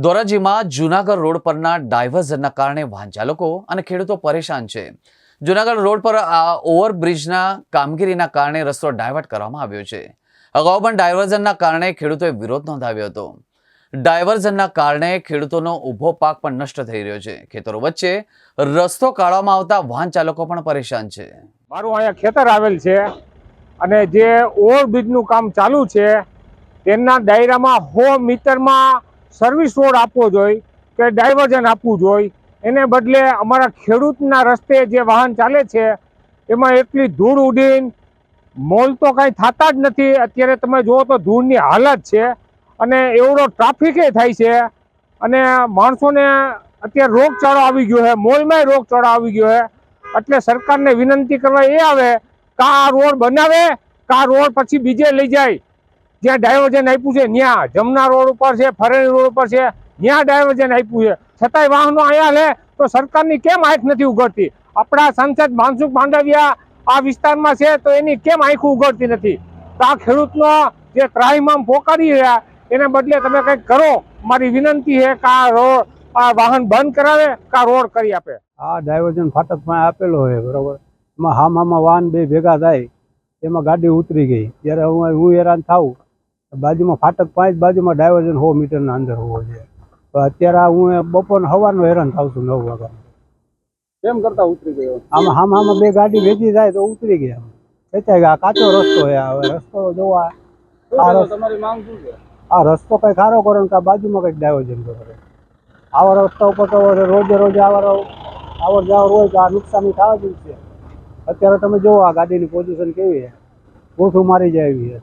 ધોરાજીમાં Junagadh road પરના ડાયવર્ઝનના કારણે વાહન ચાલકો અને ખેડૂતો પરેશાન છે। જૂનાગઢ રોડ પર ઓવરબ્રિજના કામગીરીના કારણે રસ્તો ડાયવર્ટ કરવામાં આવ્યો છે। અગાઉ પણ ડાયવર્ઝનના કારણે ખેડૂતોએ વિરોધ નોંધાવ્યો હતો। ડાયવર્ઝનના કારણે ખેડૂતોનો ઊભો પાક પણ નષ્ટ થઈ રહ્યો છે। ખેતરો વચ્ચે રસ્તો કાઢવામાં આવતા વાહન ચાલકો પણ પરેશાન છે। મારું અહીંયા ખેતર આવેલ છે અને જે ઓવરબ્રિજનું કામ ચાલુ છે તેના દાયરામાં 100 મીટરમાં સર્વિસ રોડ આપવો જોઈએ કે ડાયવર્ઝન આપવું જોઈએ। એને બદલે અમારા ખેડૂતના રસ્તે જે વાહન ચાલે છે એમાં એટલી ધૂળ ઉડીને મોલ તો કાંઈ થતા જ નથી। અત્યારે તમે જુઓ તો ધૂળની હાલત છે અને એવડો ટ્રાફિકે થાય છે અને માણસોને અત્યારે રોગચાળો આવી ગયો છે, મોલમાંય રોગચાળો આવી ગયો છે। એટલે સરકારને વિનંતી કરવા એ આવે કે આ રોડ બનાવે કે આ રોડ પછી બીજે લઈ જાય। જ્યાં ડાયવર્ઝન આપ્યું છે ત્યાં જમના રોડ ઉપર છે, ફરેણી રોડ ઉપર છે, ત્યાં ડાયવર્ઝન આપ્યું છે, છતાંય વાહનો અહીંયા લે તો સરકારની કેમ આંખ નથી ઉઘડતી? આપણા સાંસદ મનસુખ માંડવિયા આ વિસ્તારમાં છે તો એની કેમ આંખ ઉઘડતી નથી? તો આ ખેડૂતનો જે ત્રાહિમામ પોકારી રહ્યા એને બદલે તમે કંઈક કરો। મારી વિનંતી છે કે આ વાહન બંધ કરાવે કે આ રોડ કરી આપે। આ ડાયવર્ઝન ફાટક માં આપેલો હોય બરોબર, એમાં હામાં વાહન બે ભેગા થાય એમાં ગાડી ઉતરી ગઈ। ત્યારે હું હેરાન થાઉં, બાજુમાં ફાટક 5 બાજુમાં ડાયવર્ઝન 100 મીટરના અંદર હોવો જોઈએ। તો અત્યારે હું બપોર સવારનો હેરાન થાઉં છું 9 વાગ્યા। કેમ કરતા ઉતરી ગયો? આમાં હામાં બે ગાડી ભેગી જાય તો ઉતરી ગયા, ખેંચાઈ ગયા। કાચો રસ્તો છે, હવે રસ્તો જોવા તમારી માંગ શું છે? આ રસ્તો કઈ ખારો કરો કે બાજુમાં કઈક ડાયવર્ઝન કરે। આવા રસ્તા ઉપર તો રોજે રોજે આવર જાવર હોય તો આ નુકસાની થવા જ છે। અત્યારે તમે જોવો આ ગાડીની પોઝિશન કેવી છે, ગોઠું મારી જાય એવી છે।